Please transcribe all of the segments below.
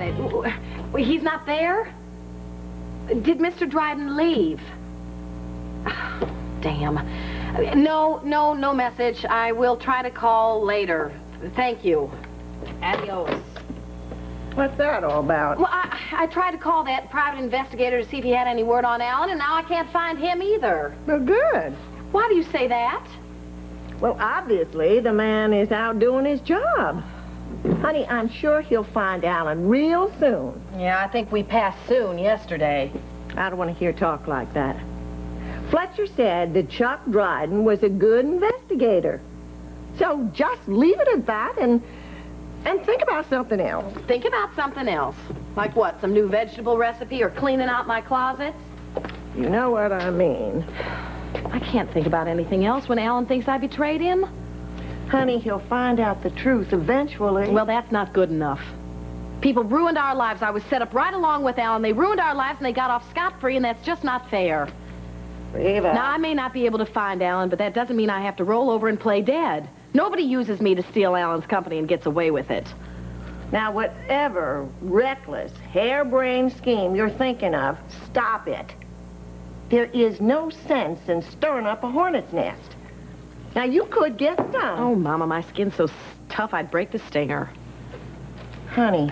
minute. He's not there? Did Mr. Dryden leave? Oh, damn. No message. I will try to call later. Thank you. Adios. What's that all about? Well, I tried to call that private investigator to see if he had any word on Alan, and now I can't find him either. Well, good. Why do you say that? Well, obviously, the man is out doing his job. Honey, I'm sure he'll find Alan real soon. Yeah, I think we passed soon yesterday. I don't want to hear talk like that. Fletcher said that Chuck Dryden was a good investigator. So just leave it at that and think about something else. Think about something else. Like what, some new vegetable recipe or cleaning out my closets? You know what I mean. I can't think about anything else when Alan thinks I betrayed him. Honey, he'll find out the truth eventually. Well, that's not good enough. People ruined our lives. I was set up right along with Alan. They ruined our lives and they got off scot-free, and that's just not fair. Reba. Now, I may not be able to find Alan, but that doesn't mean I have to roll over and play dead. Nobody uses me to steal Alan's company and gets away with it. Now, whatever reckless, harebrained scheme you're thinking of, stop it. There is no sense in stirring up a hornet's nest. Now, you could get stung. Oh, Mama, my skin's so tough I'd break the stinger. Honey,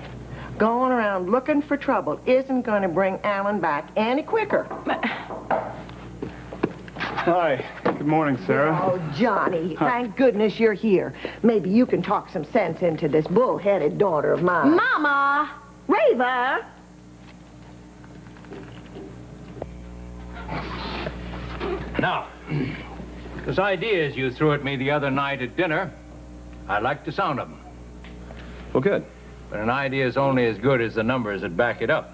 going around looking for trouble isn't going to bring Alan back any quicker. Hi. Good morning, Sarah. Oh, Johnny, thank goodness you're here. Maybe you can talk some sense into this bull-headed daughter of mine. Mama! Reba! Now, those ideas you threw at me the other night at dinner, I like the sound of them. Well, good. But an idea is only as good as the numbers that back it up.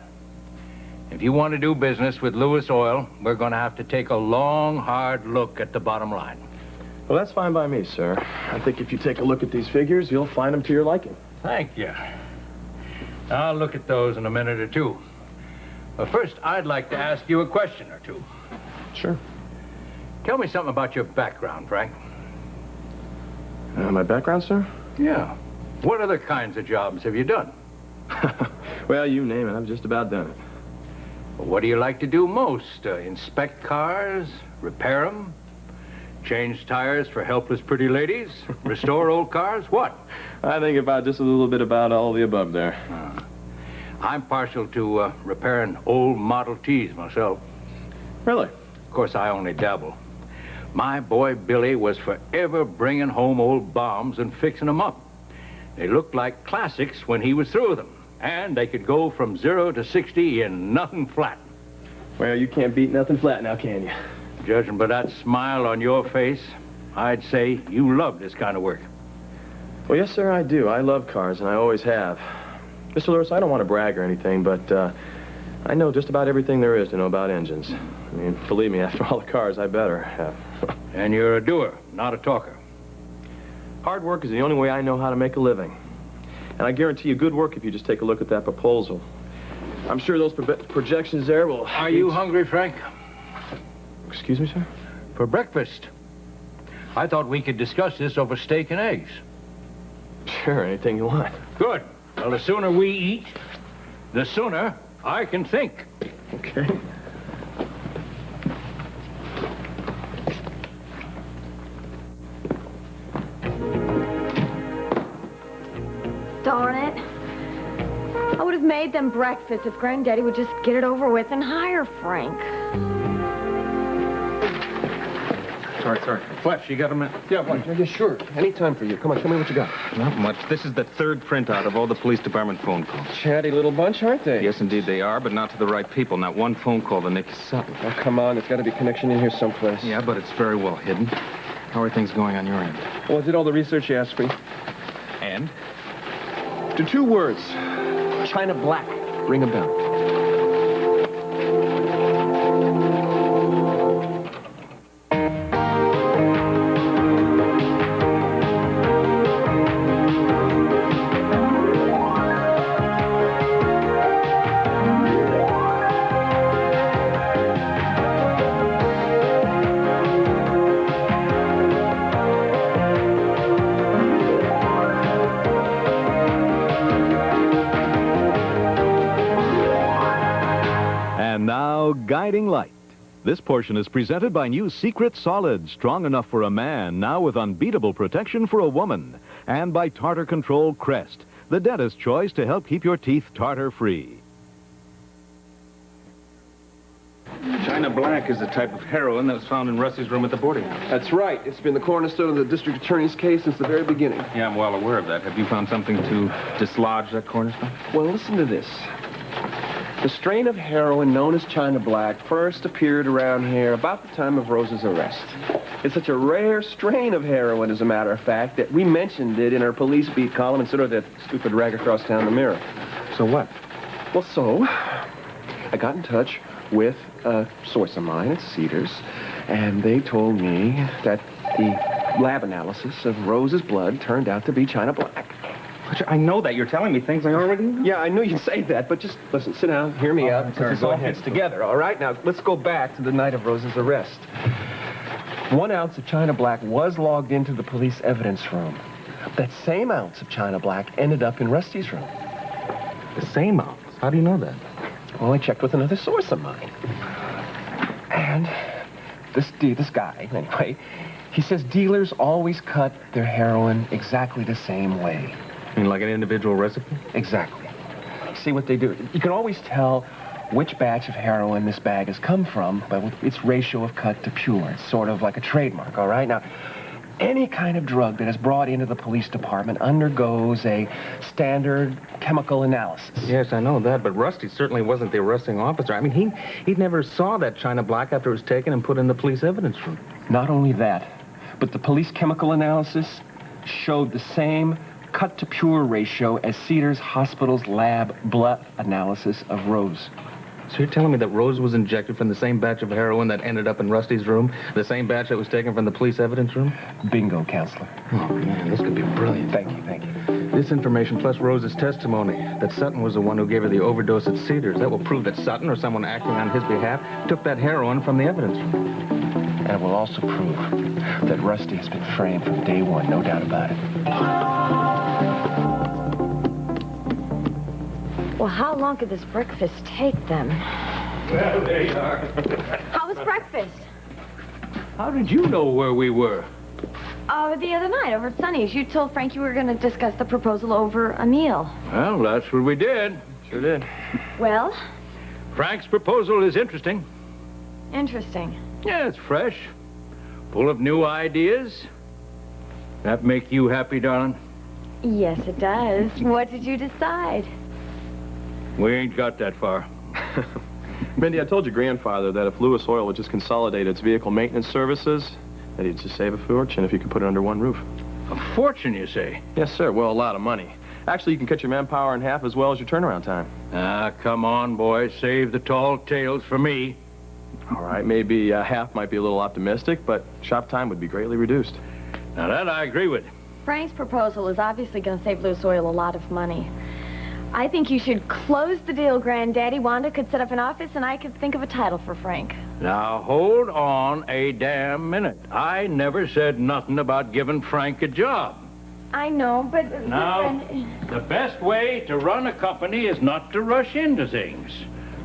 If you want to do business with Lewis Oil, we're going to have to take a long, hard look at the bottom line. Well, that's fine by me, sir. I think if you take a look at these figures, you'll find them to your liking. Thank you. I'll look at those in a minute or two. But first, I'd like to ask you a question or two. Sure. Tell me something about your background, Frank. My background, sir? Yeah. What other kinds of jobs have you done? Well, you name it. I've just about done it. What do you like to do most? Inspect cars? Repair them? Change tires for helpless pretty ladies? Restore old cars? What? I think about just a little bit about all the above there. I'm partial to repairing old Model Ts myself. Really? Of course, I only dabble. My boy Billy was forever bringing home old bombs and fixing them up. They looked like classics when he was through with them. And they could go from 0 to 60 in nothing flat. Well, you can't beat nothing flat now, can you? Judging by that smile on your face, I'd say you love this kind of work. Well, yes, sir, I do. I love cars, and I always have. Mr. Lewis, I don't want to brag or anything, but I know just about everything there is to know about engines. I mean, believe me, after all the cars, I better have. And you're a doer, not a talker. Hard work is the only way I know how to make a living. And I guarantee you good work if you just take a look at that proposal. I'm sure those projections there will... Are you hungry, Frank? Excuse me, sir? For breakfast. I thought we could discuss this over steak and eggs. Sure, anything you want. Good. Well, the sooner we eat, the sooner I can think. Okay. Darn it. I would have made them breakfast if Granddaddy would just get it over with and hire Frank. Sorry. Fletch, you got a minute? Yeah, what? Yeah, sure. Any time for you. Come on, tell me what you got. Not much. This is the third printout of all the police department phone calls. Chatty little bunch, aren't they? Yes, indeed they are, but not to the right people. Not one phone call to Nick Sutton. Oh, come on. There's got to be a connection in here someplace. Yeah, but it's very well hidden. How are things going on your end? Well, I did all the research you asked me. And? To 2 words. China Black. Ring a bell. And now, Guiding Light. This portion is presented by new Secret Solid, strong enough for a man, now with unbeatable protection for a woman. And by Tartar Control Crest, the dentist's choice to help keep your teeth tartar-free. China Black is the type of heroin that was found in Rusty's room at the boarding house. That's right. It's been the cornerstone of the district attorney's case since the very beginning. Yeah, I'm well aware of that. Have you found something to dislodge that cornerstone? Well, listen to this. The strain of heroin known as China Black first appeared around here about the time of Rose's arrest. It's such a rare strain of heroin, as a matter of fact, that we mentioned it in our police beat column instead of that stupid rag across town, the Mirror. So what? Well, so, I got in touch with a source of mine at Cedars, and they told me that the lab analysis of Rose's blood turned out to be China Black. I know that. You're telling me things I already know. Yeah, I knew you'd say that, but just listen, sit down, hear me out. sorry, This go all ahead. fits together, all right? Now, let's go back to the night of Rose's arrest. 1 ounce of China Black was logged into the police evidence room. That same ounce of China Black ended up in Rusty's room. The same ounce? How do you know that? Well, I checked with another source of mine. And this guy, anyway, he says dealers always cut their heroin exactly the same way. You mean like an individual recipe? Exactly. See what they do. You can always tell which batch of heroin this bag has come from by its ratio of cut to pure. It's sort of like a trademark, all right? Now, any kind of drug that is brought into the police department undergoes a standard chemical analysis. Yes, I know that, but Rusty certainly wasn't the arresting officer. I mean, he never saw that China Black after it was taken and put in the police evidence room. Not only that, but the police chemical analysis showed the same cut-to-pure ratio as Cedars Hospital's lab blood analysis of Rose. So you're telling me that Rose was injected from the same batch of heroin that ended up in Rusty's room? The same batch that was taken from the police evidence room? Bingo, counselor. Oh, man, this could be brilliant. Thank you. This information plus Rose's testimony that Sutton was the one who gave her the overdose at Cedars, that will prove that Sutton or someone acting on his behalf took that heroin from the evidence room. And it will also prove that Rusty has been framed from day one, no doubt about it. Well, how long could this breakfast take them? Well, there you are. How was breakfast? How did you know where we were? The other night over at Sonny's, you told Frank you were going to discuss the proposal over a meal. Well, that's what we did. Sure did. Well, Frank's proposal is interesting. interesting. Yeah, it's fresh. Full of new ideas. That make you happy, darling? Yes, it does. What did you decide? We ain't got that far. Mindy, I told your grandfather that if Lewis Oil would just consolidate its vehicle maintenance services, that he'd just save a fortune if you could put it under one roof. A fortune, you say? Yes, sir. Well, a lot of money. Actually, you can cut your manpower in half as well as your turnaround time. Ah, come on, boy. Save the tall tales for me. All right, maybe half might be a little optimistic, but shop time would be greatly reduced. Now, that I agree with. Frank's proposal is obviously going to save Loose Oil a lot of money. I think you should close the deal, Granddaddy. Wanda could set up an office, and I could think of a title for Frank. Now, hold on a damn minute. I never said nothing about giving Frank a job. I know, but... Now, the best way to run a company is not to rush into things.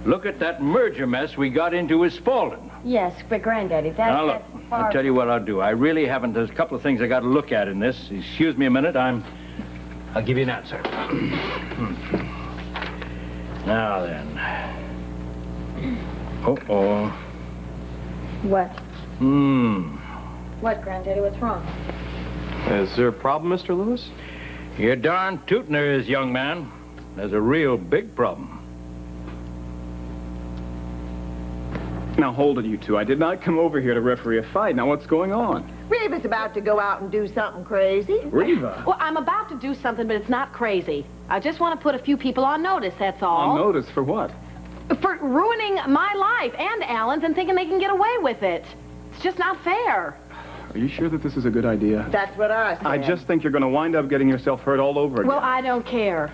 Look at that merger mess we got into with Spaulding. Yes, but Granddaddy, Now, look, that's far... I'll tell you what I'll do. I really haven't... There's a couple of things I got to look at in this. Excuse me a minute. I'll give you an answer. Now then. Uh-oh. What? Hmm. What, Granddaddy? What's wrong? Is there a problem, Mr. Lewis? You're darn tootin' there is, young man. There's a real big problem. Now, hold it, you two. I did not come over here to referee a fight. Now, what's going on? Reba's about to go out and do something crazy. Reba. Well, I'm about to do something, but it's not crazy. I just want to put a few people on notice, that's all. On notice for what? For ruining my life and Alan's and thinking they can get away with it. It's just not fair. Are you sure that this is a good idea? That's what I said. I just think you're going to wind up getting yourself hurt all over again. Well, I don't care.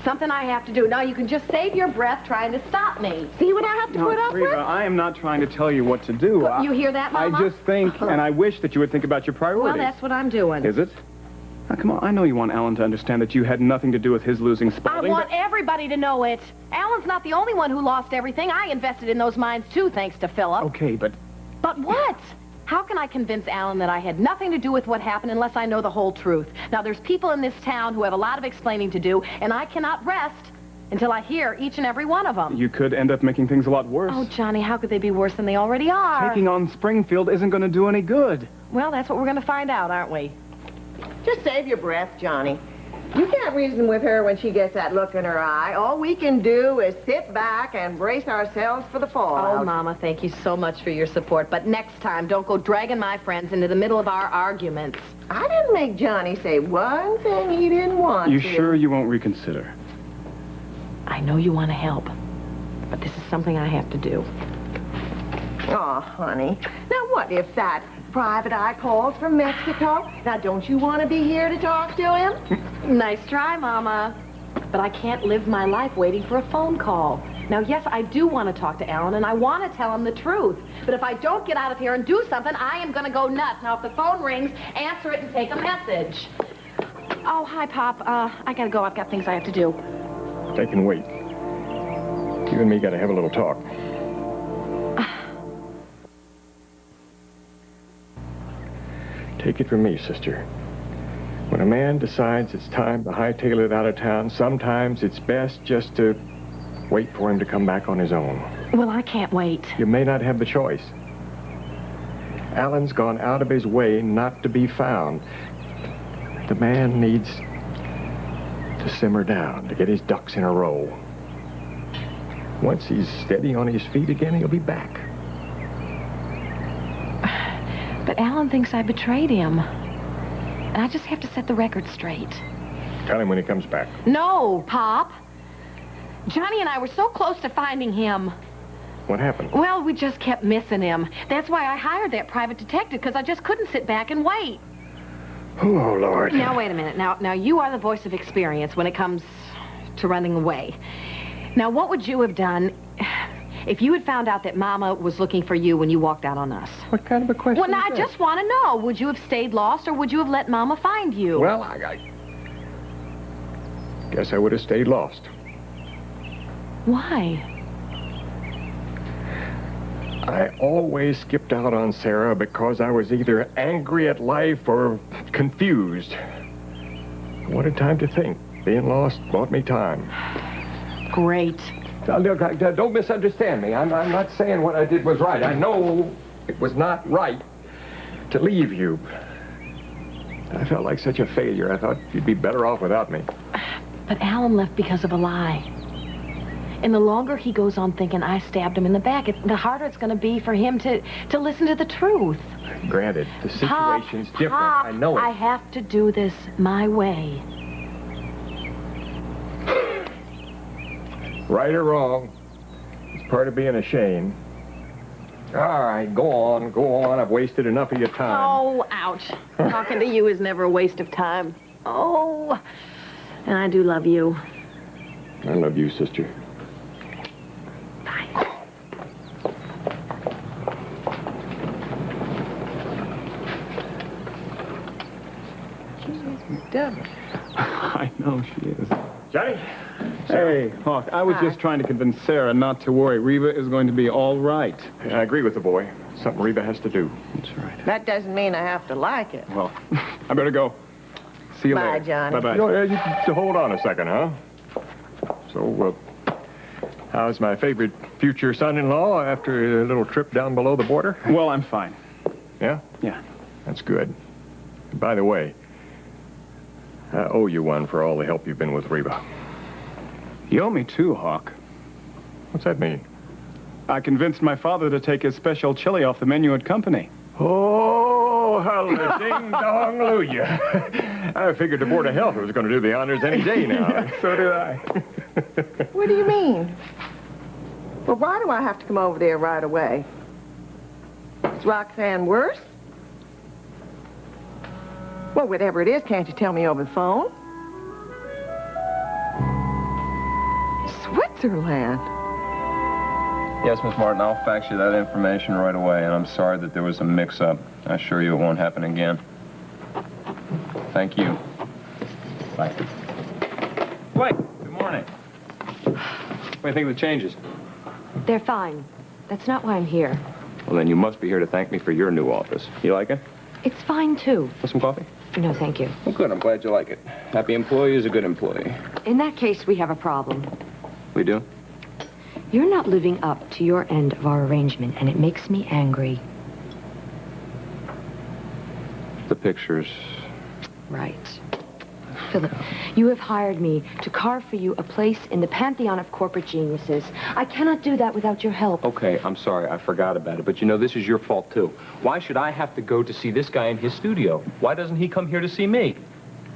Something I have to do. Now, you can just save your breath trying to stop me. See what I have to put up Reba, with? I am not trying to tell you what to do. Well, you hear that, Mama? I just think, and I wish that you would think about your priorities. Well, that's what I'm doing. Is it? Now, come on, I know you want Alan to understand that you had nothing to do with his losing I Spaulding. want everybody to know it. Alan's not the only one who lost everything. I invested in those mines, too, thanks to Philip. Okay, but... But what? How can I convince Alan that I had nothing to do with what happened unless I know the whole truth? Now, there's people in this town who have a lot of explaining to do, and I cannot rest until I hear each and every one of them. You could end up making things a lot worse. Oh, Johnny, how could they be worse than they already are? Taking on Springfield isn't going to do any good. Well, that's what we're going to find out, aren't we? Just save your breath, Johnny. You can't reason with her when she gets that look in her eye. All we can do is sit back and brace ourselves for the fallout. Oh, Mama, thank you so much for your support. But next time, don't go dragging my friends into the middle of our arguments. I didn't make Johnny say one thing he didn't want You to. sure you won't reconsider? I know you want to help, but this is something I have to do. Oh, honey. Now, what if that private eye calls from Mexico? Now, don't you want to be here to talk to him? Nice try, Mama. But I can't live my life waiting for a phone call. Now, yes, I do want to talk to Alan, and I want to tell him the truth. But if I don't get out of here and do something, I am going to go nuts. Now, if the phone rings, answer it and take a message. Oh, hi, Pop. I got to go. I've got things I have to do. They can wait. You and me got to have a little talk. Take it from me, sister. When a man decides it's time to hightail it out of town, sometimes it's best just to wait for him to come back on his own. Well, I can't wait. You may not have the choice. Alan's gone out of his way not to be found. The man needs to simmer down, to get his ducks in a row. Once he's steady on his feet again, he'll be back. But Alan thinks I betrayed him. And I just have to set the record straight. Tell him when he comes back. No, Pop. Johnny and I were so close to finding him. What happened? Well, we just kept missing him. That's why I hired that private detective, because I just couldn't sit back and wait. Oh, Lord. Now, wait a minute. Now, you are the voice of experience when it comes to running away. Now, what would you have done if you had found out that Mama was looking for you when you walked out on us? What kind of a question Well, now, is I that? just want to know. Would you have stayed lost, or would you have let Mama find you? Well, I guess I would have stayed lost. Why? I always skipped out on Sarah because I was either angry at life or confused. I wanted time to think. Being lost bought me time. Great. Look, don't misunderstand me. I'm not saying what I did was right. I know it was not right to leave you. I felt like such a failure. I thought you'd be better off without me. But Alan left because of a lie. And the longer he goes on thinking I stabbed him in the back, the harder it's going to be for him to listen to the truth. Granted, the situation's different. Pop, I know it. I have to do this my way. Right or wrong, it's part of being ashamed. All right, go on. I've wasted enough of your time. Oh, ouch. Talking to you is never a waste of time. Oh, and I do love you. I love you, sister. Bye. I know she is. Johnny? Hey, Hawk, I was just trying to convince Sarah not to worry. Reba is going to be all right. Yeah, I agree with the boy. Something Reba has to do. That's right. That doesn't mean I have to like it. Well, I better go. See you Bye, later. Johnny. Bye-bye. You can hold on a second, huh? So, how's my favorite future son-in-law after a little trip down below the border? Well, I'm fine. Yeah? Yeah. That's good. And by the way, I owe you one for all the help you've been with Reba. You owe me too, Hawk. What's that mean? I convinced my father to take his special chili off the menu at company. Oh, hallelujah, ding-dong-luya. I figured the Board of Health was going to do the honors any day now. Yeah, so did I. What do you mean? Well, why do I have to come over there right away? Is Roxanne worse? Well, whatever it is, can't you tell me over the phone? Switzerland. Yes, Miss Martin, I'll fax you that information right away, and I'm sorry that there was a mix-up. I assure you it won't happen again. Thank you. Bye. Wait, good morning. What do you think of the changes? They're fine. That's not why I'm here. Well, then you must be here to thank me for your new office. You like it? It's fine, too. Want some coffee? No, thank you. Well, good. I'm glad you like it. Happy employee is a good employee. In that case, we have a problem. We do? You're not living up to your end of our arrangement, and it makes me angry. The pictures. Right. Philip, you have hired me to carve for you a place in the pantheon of corporate geniuses. I cannot do that without your help. Okay, I'm sorry. I forgot about it. But you know, this is your fault, too. Why should I have to go to see this guy in his studio? Why doesn't he come here to see me?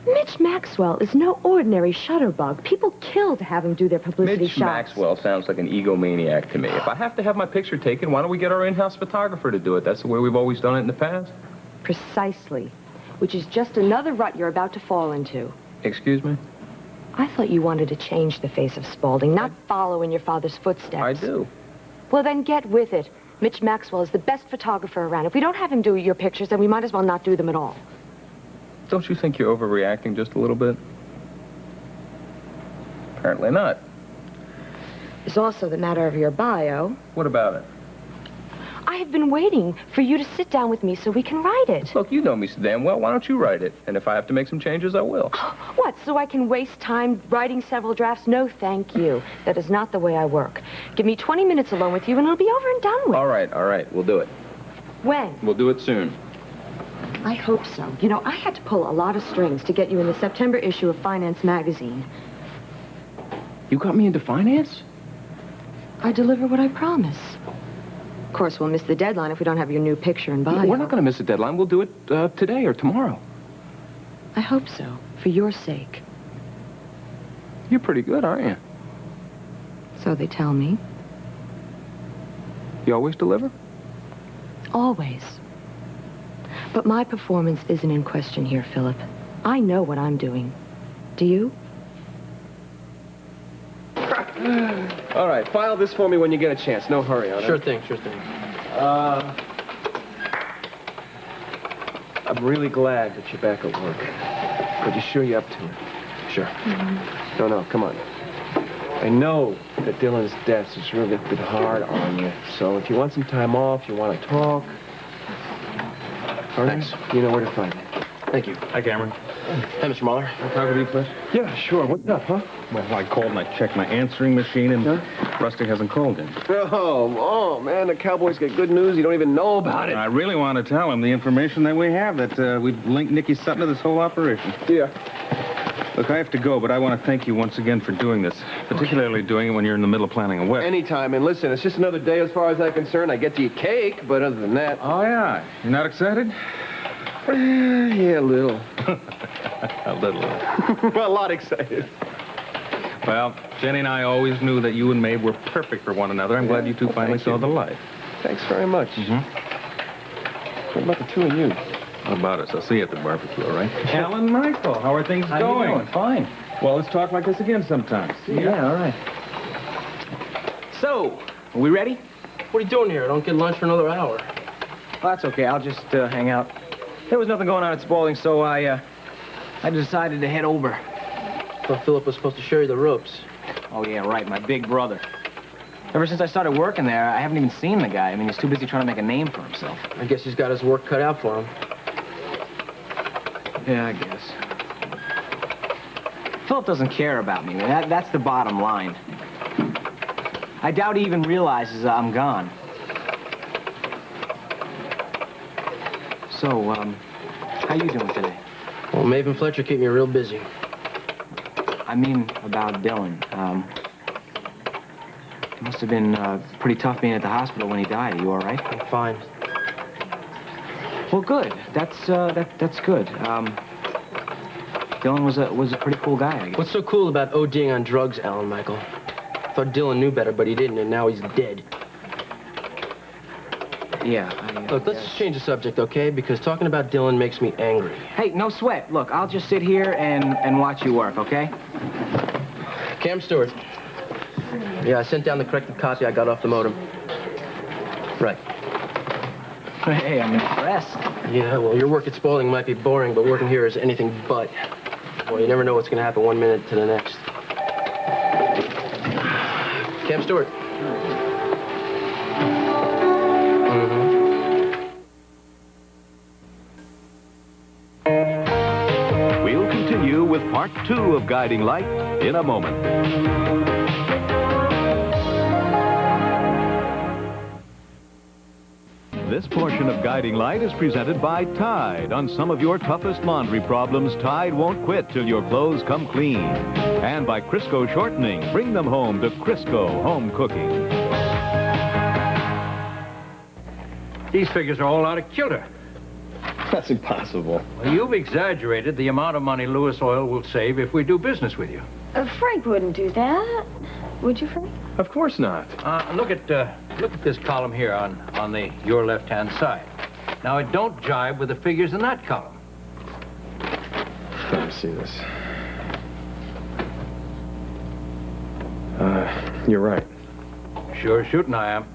Mitch Maxwell is no ordinary shutterbug. People kill to have him do their publicity Mitch shots. Maxwell sounds like an egomaniac to me. If I have to have my picture taken, why don't we get our in-house photographer to do it? That's the way we've always done it in the past. Precisely. Which is just another rut you're about to fall into. Excuse me? I thought you wanted to change the face of Spaulding, not follow in your father's footsteps. I do. Well, then get with it. Mitch Maxwell is the best photographer around. If we don't have him do your pictures, then we might as well not do them at all. Don't you think you're overreacting just a little bit? Apparently not. It's also the matter of your bio. What about it? I have been waiting for you to sit down with me so we can write it. Look, you know me so damn well. Why don't you write it? And if I have to make some changes, I will. What, so I can waste time writing several drafts? No, thank you. That is not the way I work. Give me 20 minutes alone with you and it'll be over and done with. All right. We'll do it. When? We'll do it soon. I hope so. You know, I had to pull a lot of strings to get you in the September issue of Finance magazine. You got me into finance? I deliver what I promise. Of course, we'll miss the deadline if we don't have your new picture and bio. We're not going to miss the deadline. We'll do it today or tomorrow. I hope so, for your sake. You're pretty good, aren't you? So they tell me. You always deliver? Always. But my performance isn't in question here, Philip. I know what I'm doing. Do you? All right, file this for me when you get a chance. No hurry on it. Sure thing. I'm really glad that you're back at work. But you sure you're up to it? Sure. No, come on. I know that Dylan's death has really been hard on you. So if you want some time off, you want to talk. All right? Thanks. You know where to find me. Thank you. Hi, Cameron. Hey, Mr. Muller. Can I talk with you, please? Yeah, sure. What's up, huh? Well, I called and I checked my answering machine, and Rusty hasn't called in. Oh, man, the Cowboys get good news. You don't even know about it. I really want to tell him the information that we have, that we've linked Nicky Sutton to this whole operation. Yeah. Look, I have to go, but I want to thank you once again for doing this, particularly doing it when you're in the middle of planning a wedding. Anytime. And listen, it's just another day as far as I'm concerned. I get to eat cake, but other than that... Oh, yeah. You're not excited? Yeah, a little. A little. A lot excited. Well, Jenny and I always knew that you and Maeve were perfect for one another. I'm glad you two finally saw the light. Thanks very much. What about the two of you? How about us? I'll see you at the barbecue, all right? Alan Michael, how are things going? You doing? Fine. Well, let's talk like this again sometime. See ya. Yeah, all right. So, are we ready? What are you doing here? I don't get lunch for another hour. Well, that's okay. I'll just hang out. There was nothing going on at Spaulding, so I decided to head over. Well, Philip was supposed to show you the ropes. Oh, yeah, right. My big brother. Ever since I started working there, I haven't even seen the guy. I mean, he's too busy trying to make a name for himself. I guess he's got his work cut out for him. Yeah, I guess. Philip doesn't care about me. That's the bottom line. I doubt he even realizes I'm gone. So, how you doing today? Well, Maeve and Fletcher keep me real busy. I mean about Dylan. It must have been pretty tough being at the hospital when he died. Are you all right? I'm fine. Well, good. That's good. Dylan was a pretty cool guy, I guess. What's so cool about ODing on drugs, Alan Michael? I thought Dylan knew better, but he didn't, and now he's dead. Yeah, Look, let's just change the subject, okay? Because talking about Dylan makes me angry. Hey, no sweat. Look, I'll just sit here and watch you work, okay? Cam Stewart. Yeah, I sent down the corrected copy I got off the modem. Right. Hey, I'm impressed. Yeah, well, your work at Spaulding might be boring, but working here is anything but. Well, you never know what's going to happen one minute to the next. Cam Stewart. We'll continue with part 2 of Guiding Light in a moment. This portion of Guiding Light is presented by Tide. On some of your toughest laundry problems, Tide won't quit till your clothes come clean. And by Crisco Shortening. Bring them home to Crisco Home Cooking. These figures are all out of kilter. That's impossible. Well, you've exaggerated the amount of money Lewis Oil will save if we do business with you. Frank wouldn't do that. Would you, Frank? Of course not. Look at this column here on your left-hand side. Now, it don't jibe with the figures in that column. Let me see this. You're right. Sure shooting I am.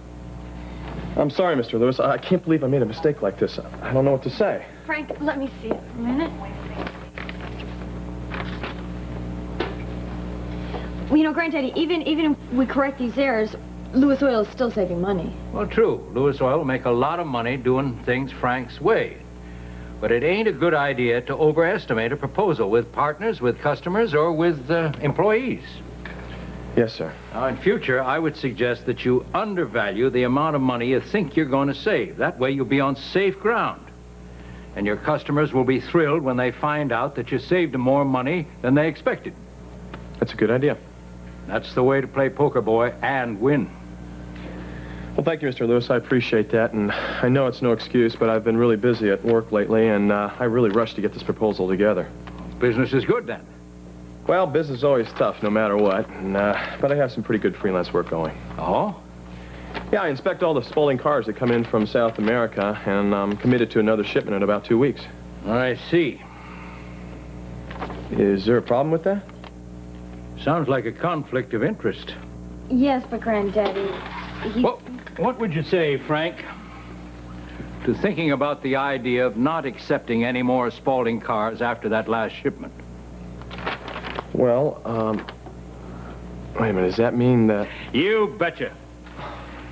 I'm sorry, Mr. Lewis. I can't believe I made a mistake like this. I don't know what to say. Frank, let me see it for a minute. Well, you know, Granddaddy, even if we correct these errors, Lewis Oil is still saving money. Well, true. Lewis Oil will make a lot of money doing things Frank's way. But it ain't a good idea to overestimate a proposal with partners, with customers, or with employees. Yes, sir. Now, in future, I would suggest that you undervalue the amount of money you think you're going to save. That way you'll be on safe ground. And your customers will be thrilled when they find out that you saved them more money than they expected. That's a good idea. That's the way to play poker, boy, and win. Well, thank you, Mr. Lewis. I appreciate that, and I know it's no excuse, but I've been really busy at work lately, and I really rushed to get this proposal together. Business is good, then. Well, business is always tough, no matter what, and, but I have some pretty good freelance work going. Oh? Yeah, I inspect all the Spalding cars that come in from South America, and I'm committed to another shipment in about 2 weeks. I see. Is there a problem with that? Sounds like a conflict of interest. Yes, but Granddaddy, What would you say, Frank, to thinking about the idea of not accepting any more Spalding cars after that last shipment? Well, wait a minute, does that mean that... You betcha.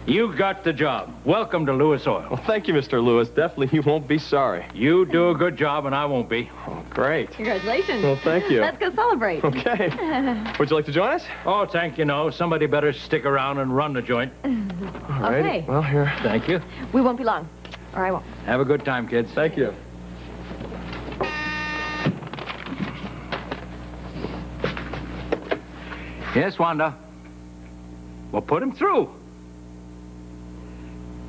You got the job. Welcome to Lewis Oil. Well, thank you, Mr. Lewis. Definitely you won't be sorry. You do a good job, and I won't be. Oh, great. Congratulations. Well, thank you. Let's go celebrate. Okay. Would you like to join us? Oh, thank you, no. Somebody better stick around and run the joint. All right. Okay. Well, here. Thank you. We won't be long. Or I won't. Have a good time, kids. Thank you. Yes, Wanda. Well, put him through.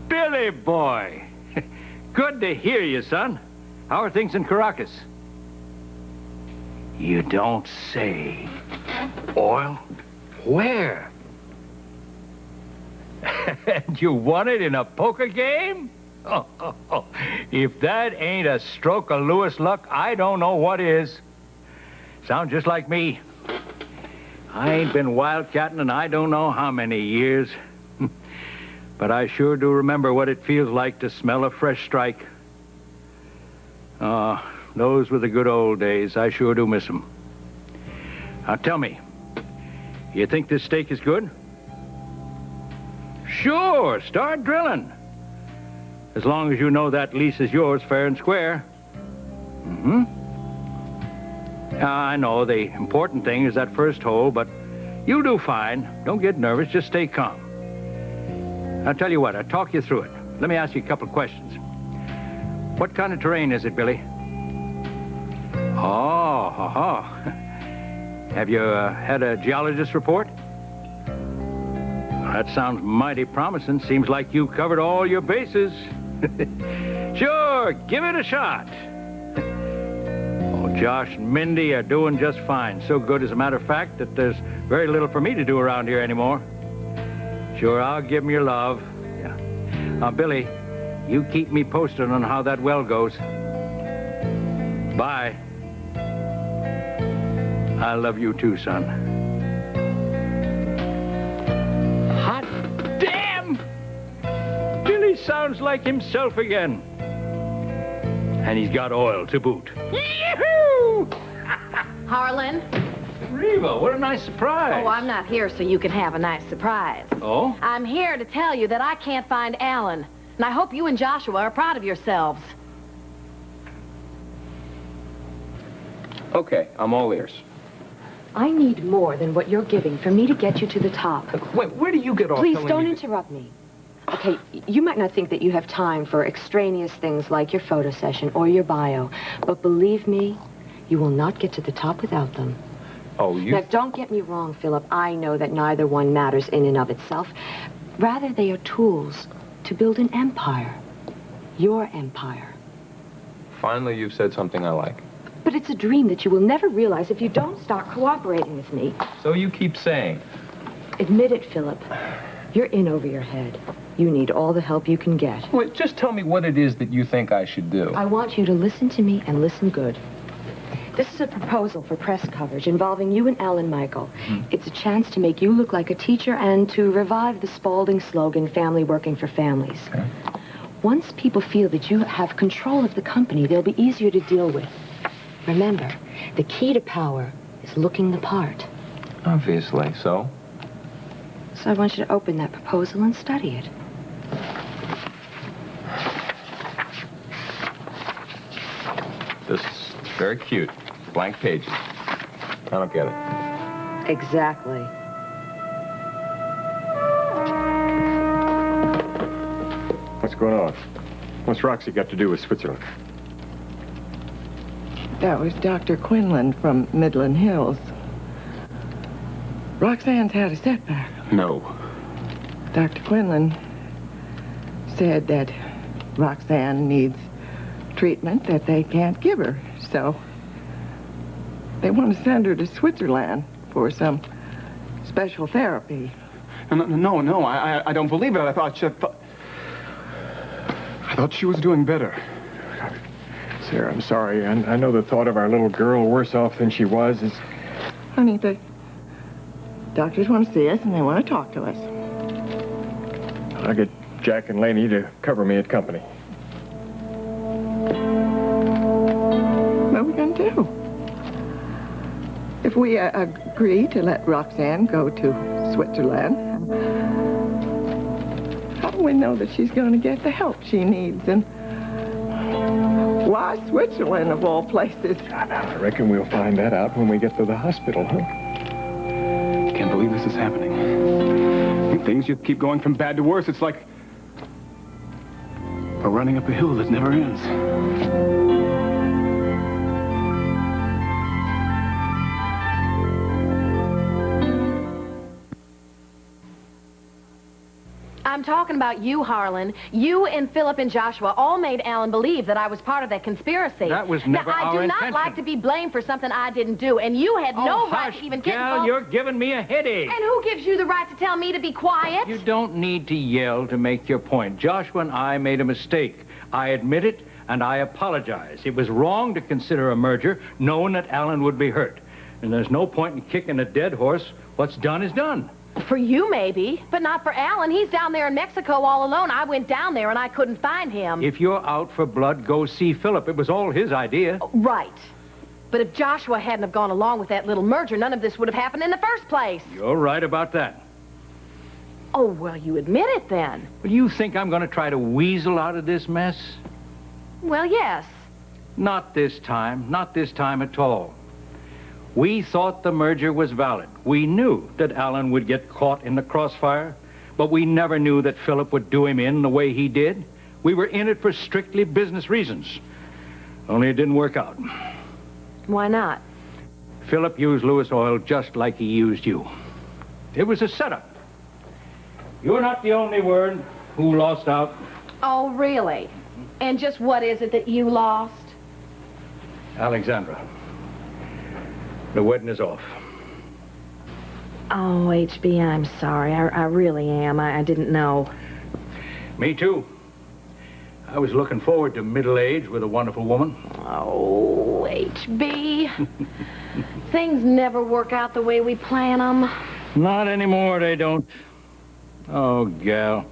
Billy boy. Good to hear you, son. How are things in Caracas? You don't say. Oil? Where? And you won it in a poker game? Oh. If that ain't a stroke of Lewis luck, I don't know what is. Sounds just like me. I ain't been wildcatting in I don't know how many years. But I sure do remember what it feels like to smell a fresh strike. Those were the good old days. I sure do miss them. Now tell me, you think this steak is good? Sure, start drilling. As long as you know that lease is yours fair and square. Mm-hmm. I know the important thing is that first hole, but you'll do fine. Don't get nervous, just stay calm. I'll tell you what, I'll talk you through it. Let me ask you a couple of questions. What kind of terrain is it, Billy? Oh. Have you had a geologist report? That sounds mighty promising. Seems like you covered all your bases. Sure, give it a shot. Oh, Josh and Mindy are doing just fine. So good, as a matter of fact, that there's very little for me to do around here anymore. Sure, I'll give them your love. Yeah. Now, Billy, you keep me posted on how that well goes. Bye. I love you too, son. Hot damn! Billy sounds like himself again. And he's got oil to boot. Yee-hoo! Harlan? Reba, what a nice surprise. Oh, I'm not here so you can have a nice surprise. Oh? I'm here to tell you that I can't find Alan. And I hope you and Joshua are proud of yourselves. Okay, I'm all ears. I need more than what you're giving for me to get you to the top. Wait, where do you get off Please telling don't me interrupt me. Okay, you might not think that you have time for extraneous things like your photo session or your bio, but believe me, you will not get to the top without them. Oh, you... Now, don't get me wrong, Philip. I know that neither one matters in and of itself. Rather, they are tools to build an empire. Your empire. Finally, you've said something I like. But it's a dream that you will never realize if you don't start cooperating with me. So you keep saying. Admit it, Philip. You're in over your head. You need all the help you can get. Wait, just tell me what it is that you think I should do. I want you to listen to me and listen good. This is a proposal for press coverage involving you and Alan Michael. It's a chance to make you look like a teacher and to revive the Spalding slogan, family working for families. Okay. Once people feel that you have control of the company, they'll be easier to deal with. Remember, the key to power is looking the part. Obviously, so? So I want you to open that proposal and study it. This is very cute. Blank pages. I don't get it. Exactly. What's going on? What's Roxy got to do with Switzerland? That was Dr. Quinlan from Midland Hills. Roxanne's had a setback. No. Dr. Quinlan said that Roxanne needs treatment that they can't give her, so they want to send her to Switzerland for some special therapy. No, I don't believe it. I thought she was doing better. Sarah, I'm sorry. I know the thought of our little girl worse off than she was is... Honey, the doctors want to see us and they want to talk to us. I'll get Jack and Laney to cover me at company. What are we going to do? If we agree to let Roxanne go to Switzerland, how do we know that she's going to get the help she needs? And why Switzerland, of all places? I reckon we'll find that out when we get to the hospital, huh? Can't believe this is happening. Things just keep going from bad to worse. It's like we're running up a hill that never ends. I'm talking about you, Harlan. You and Philip and Joshua all made Alan believe that I was part of that conspiracy. That was never now, our I do intention. not like to be blamed for something I didn't do, and you had no right to even get gal, involved. you're giving me a headache. And who gives you the right to tell me to be quiet? You don't need to yell to make your point. Joshua and I made a mistake. I admit it, and I apologize. It was wrong to consider a merger, knowing that Alan would be hurt. And there's no point in kicking a dead horse. What's done is done. For you, maybe, but not for Alan. He's down there in Mexico all alone. I went down there, and I couldn't find him. If you're out for blood, go see Philip. It was all his idea. Right. But if Joshua hadn't have gone along with that little merger, none of this would have happened in the first place. You're right about that. Oh, well, you admit it then. But you think I'm going to try to weasel out of this mess? Well, yes. Not this time. Not this time at all. We thought the merger was valid. We knew that Alan would get caught in the crossfire, but we never knew that Philip would do him in the way he did. We were in it for strictly business reasons. Only it didn't work out. Why not? Philip used Lewis Oil just like he used you. It was a setup. You're not the only one who lost out. Oh, really? And just what is it that you lost? Alexandra. The wedding is off. Oh, HB, I'm sorry. I really am. I didn't know. Me too. I was looking forward to middle age with a wonderful woman. Oh, HB. Things never work out the way we plan them. Not anymore, they don't. Oh, gal.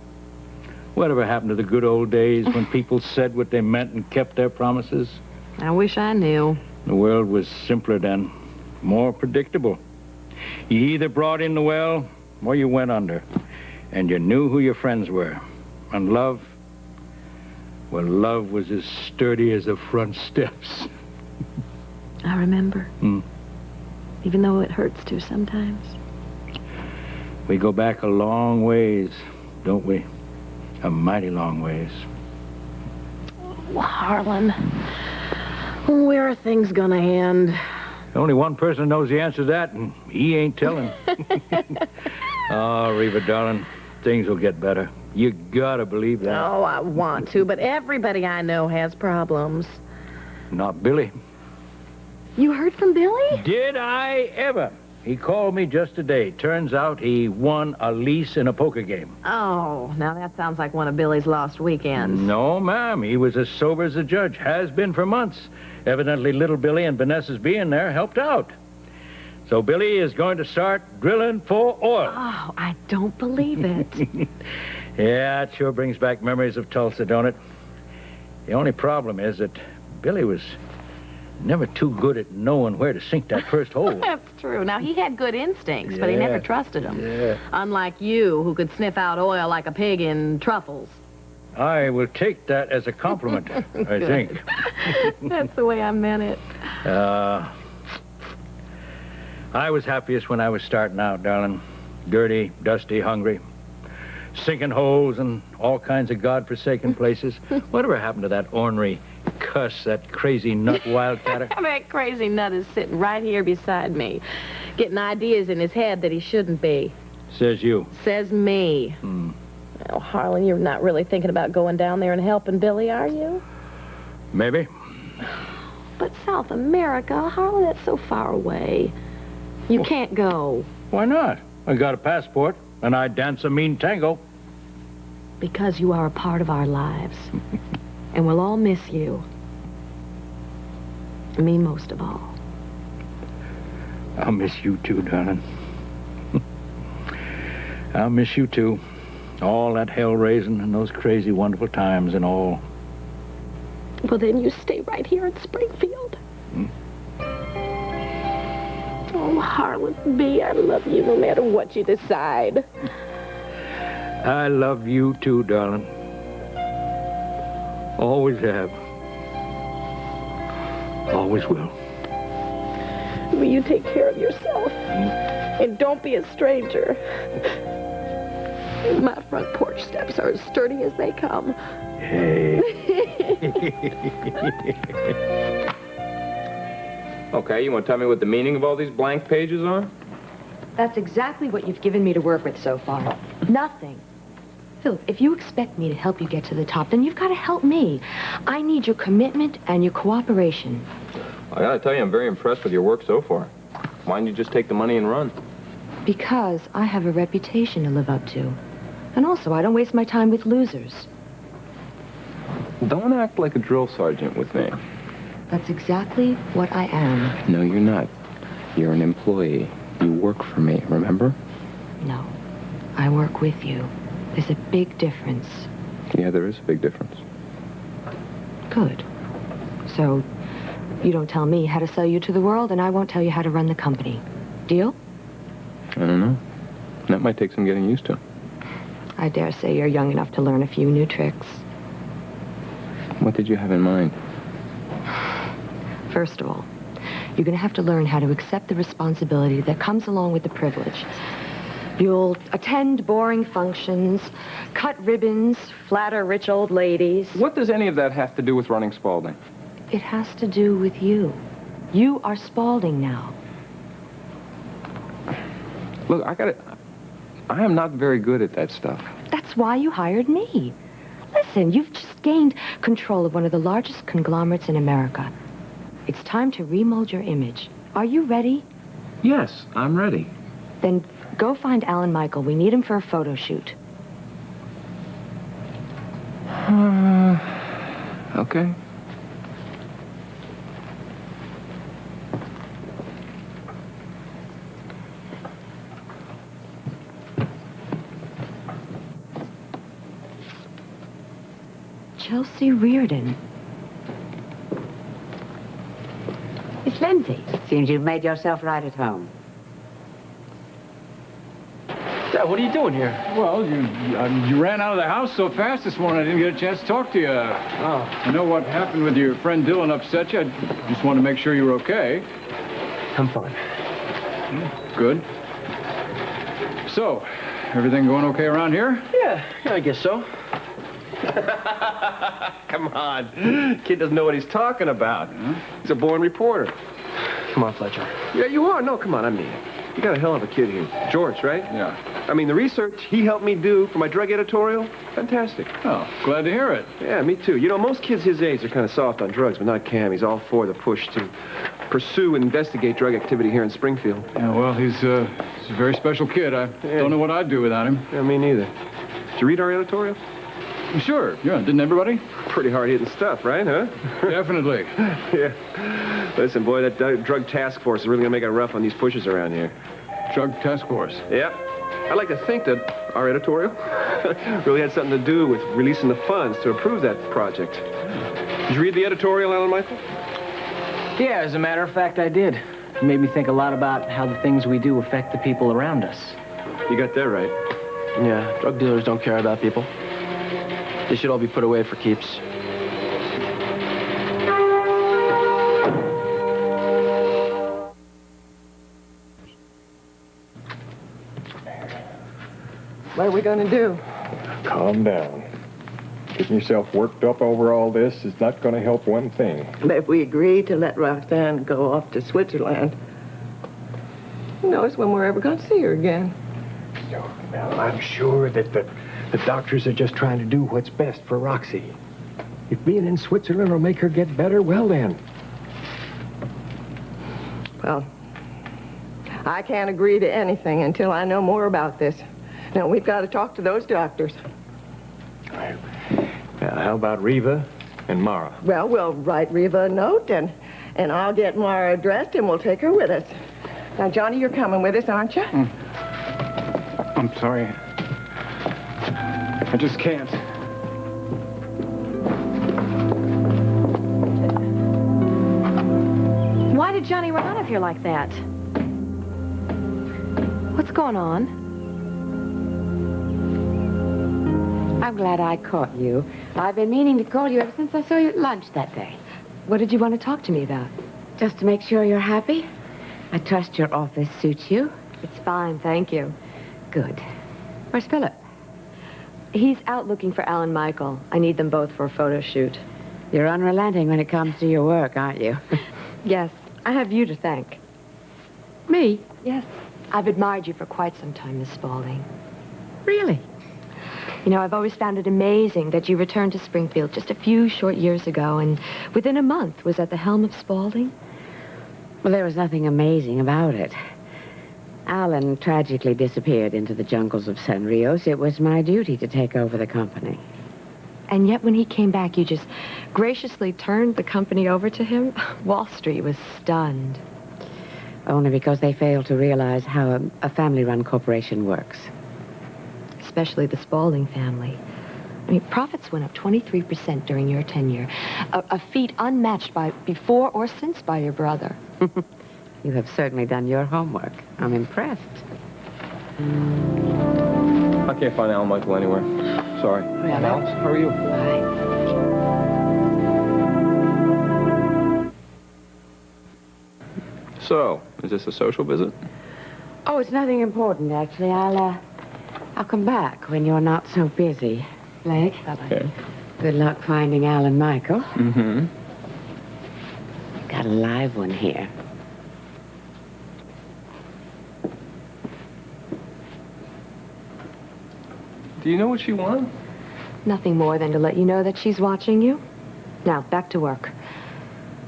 Whatever happened to the good old days when people said what they meant and kept their promises? I wish I knew. The world was simpler then. more predictable. You either brought in the well or you went under. And you knew who your friends were. And love, well, love was as sturdy as the front steps. I remember. Even though it hurts to sometimes. We go back a long ways, don't we? A mighty long ways. Oh, Harlan, where are things gonna end? Only one person knows the answer to that, and he ain't telling. Oh, Reba, darling, things will get better. You gotta believe that. Oh, I want to, but everybody I know has problems. Not Billy. You heard from Billy? Did I ever? He called me just today. Turns out he won a lease in a poker game. Oh, now that sounds like one of Billy's lost weekends. No, ma'am. He was as sober as a judge. Has been for months. Evidently, little Billy and Vanessa's being there helped out. So Billy is going to start drilling for oil. Oh, I don't believe it. Yeah, it sure brings back memories of Tulsa, don't it? The only problem is that Billy was never too good at knowing where to sink that first hole. That's true. Now, he had good instincts, but he Yeah. never trusted them. Yeah. Unlike you, who could sniff out oil like a pig in truffles. I will take that as a compliment, I think. That's the way I meant it. I was happiest when I was starting out, darling. Dirty, dusty, hungry. Sinking holes and all kinds of godforsaken places. Whatever happened to that ornery cuss, that crazy nut wildcatter? That crazy nut is sitting right here beside me, getting ideas in his head that he shouldn't be. Says you. Says me. Well, Harlan, you're not really thinking about going down there and helping Billy, are you? Maybe. But South America, Harlan, that's so far away. You can't go. Why not? I got a passport, and I dance a mean tango. Because you are a part of our lives. And we'll all miss you. Me most of all. I'll miss you too, darling. I'll miss you too. All that hell raising and those crazy, wonderful times and all. Well, then you stay right here in Springfield. Oh, Harlan B., I love you no matter what you decide. I love you too, darling. Always have. Always will. Will you take care of yourself? And don't be a stranger. My front porch steps are as sturdy as they come. Hey. Okay, you want to tell me what the meaning of all these blank pages are? That's exactly what you've given me to work with so far. Nothing. Philip, if you expect me to help you get to the top, then you've got to help me. I need your commitment and your cooperation. I gotta tell you, I'm very impressed with your work so far. Why don't you just take the money and run? Because I have a reputation to live up to. And also, I don't waste my time with losers. Don't act like a drill sergeant with me. That's exactly what I am. No, you're not. You're an employee. You work for me, remember? No, I work with you. There's a big difference. Yeah, there is a big difference. Good. So, you don't tell me how to sell you to the world, and I won't tell you how to run the company. Deal? I don't know. That might take some getting used to. I dare say you're young enough to learn a few new tricks. What did you have in mind? First of all, you're going to have to learn how to accept the responsibility that comes along with the privilege. You'll attend boring functions, cut ribbons, flatter rich old ladies. What does any of that have to do with running Spaulding? It has to do with you. You are Spaulding now. Look, I am not very good at that stuff. That's why you hired me. Listen, you've just gained control of one of the largest conglomerates in America. It's time to remold your image. Are you ready? Yes, I'm ready. Then go find Alan Michael. We need him for a photo shoot. Okay. Chelsea Reardon. Is plenty. Seems you've made yourself right at home. Dad, what are you doing here? Well, you ran out of the house so fast this morning, I didn't get a chance to talk to you. I know what happened with your friend Dylan upset you. I just wanted to make sure you were okay. I'm fine. Good. So, everything going okay around here? Yeah, I guess so. Come on. Kid doesn't know what he's talking about. He's a born reporter. Come on, Fletcher. Yeah, you are. No, come on, I mean it. You got a hell of a kid here. George, right? Yeah. I mean, the research he helped me do for my drug editorial, fantastic. Oh, glad to hear it. Yeah, me too. You know, most kids his age are kind of soft on drugs, but not Cam. He's all for the push to pursue and investigate drug activity here in Springfield. Yeah, well, he's a very special kid. I don't know what I'd do without him. Yeah, me neither. Did you read our editorial? Sure. Yeah, didn't everybody? Pretty hard-hitting stuff, right, huh? Definitely. Yeah. Listen, boy, that drug task force is really going to make it rough on these pushers around here. Drug task force? Yeah. I'd like to think that our editorial really had something to do with releasing the funds to approve that project. Did you read the editorial, Alan Michael? Yeah, as a matter of fact, I did. It made me think a lot about how the things we do affect the people around us. You got that right. Yeah, drug dealers don't care about people. They should all be put away for keeps. What are we going to do? Calm down. Getting yourself worked up over all this is not going to help one thing. But if we agree to let Roxanne go off to Switzerland, who knows when we're ever going to see her again? Well, I'm sure that the doctors are just trying to do what's best for Roxy. If being in Switzerland will make her get better, well then. Well, I can't agree to anything until I know more about this. Now, we've got to talk to those doctors. Now, how about Reba and Mara? Well, we'll write Reba a note, and I'll get Mara dressed, and we'll take her with us. Now, Johnny, you're coming with us, aren't you? I'm sorry. I just can't. Why did Johnny run out of here like that? What's going on? I'm glad I caught you. I've been meaning to call you ever since I saw you at lunch that day. What did you want to talk to me about? Just to make sure you're happy. I trust your office suits you. It's fine, thank you. Good. Where's Philip? He's out looking for Alan Michael. I need them both for a photo shoot. You're unrelenting when it comes to your work, aren't you? Yes, I have you to thank. Me? Yes. I've admired you for quite some time, Miss Spaulding. Really? You know, I've always found it amazing that you returned to Springfield just a few short years ago and within a month was at the helm of Spaulding. Well, there was nothing amazing about it. Alan tragically disappeared into the jungles of San Rios. It was my duty to take over the company. And yet when he came back, you just graciously turned the company over to him? Wall Street was stunned. Only because they failed to realize how a family-run corporation works. Especially the Spaulding family. I mean, profits went up 23% during your tenure. A feat unmatched before or since by your brother. You have certainly done your homework. I'm impressed. I can't find Alan Michael anywhere. Sorry. Hey, Alex, how are you? So, is this a social visit? Oh, it's nothing important, actually. I'll come back when you're not so busy. Blake? Okay. Good luck finding Alan Michael. Mm-hmm. Got a live one here. Do you know what she wants? Nothing more than to let you know that she's watching you. Now, back to work.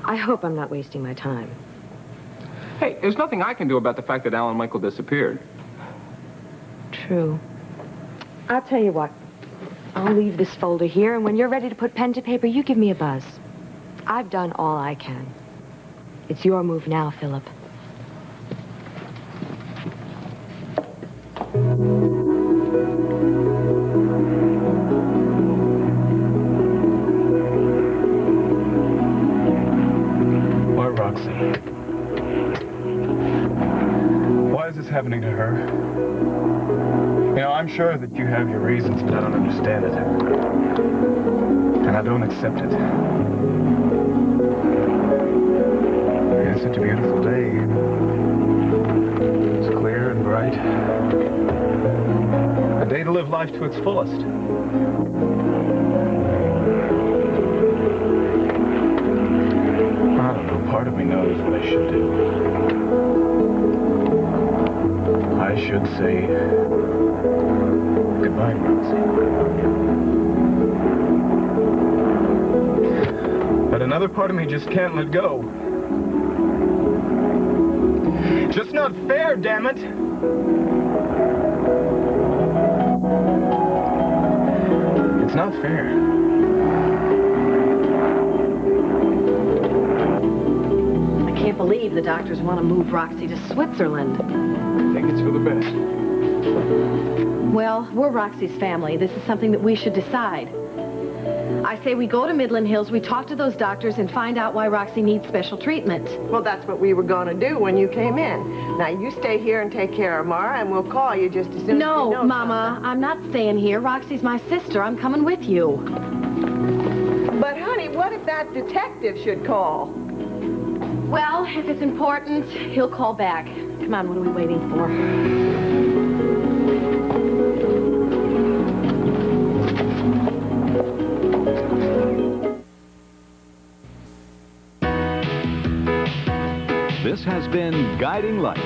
I hope I'm not wasting my time. Hey, there's nothing I can do about the fact that Alan Michael disappeared. True. I'll tell you what. I'll leave this folder here, and when you're ready to put pen to paper, you give me a buzz. I've done all I can. It's your move now, Philip. Why, Roxy? happening to her. You know, I'm sure that you have your reasons, but I don't understand it. And I don't accept it. It's such a beautiful day. It's clear and bright. A day to live life to its fullest. I don't know. Part of me knows what I should do. I should say goodbye, Roxy. But another part of me just can't let go. Just not fair, damn it! It's not fair. I can't believe the doctors want to move Roxy to Switzerland. I think it's for the best. Well, we're Roxy's family. This is something that we should decide. I say we go to Midland Hills, we talk to those doctors, and find out why Roxy needs special treatment. Well, that's what we were going to do when you came in. Now, you stay here and take care of Mara, and we'll call you just as soon as we know No, Mama, I'm not staying here. Roxy's my sister. I'm coming with you. But, honey, what if that detective should call? Well, if it's important, he'll call back. Come on, what are we waiting for? This has been Guiding Light.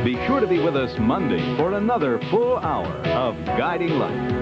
Be sure to be with us Monday for another full hour of Guiding Light.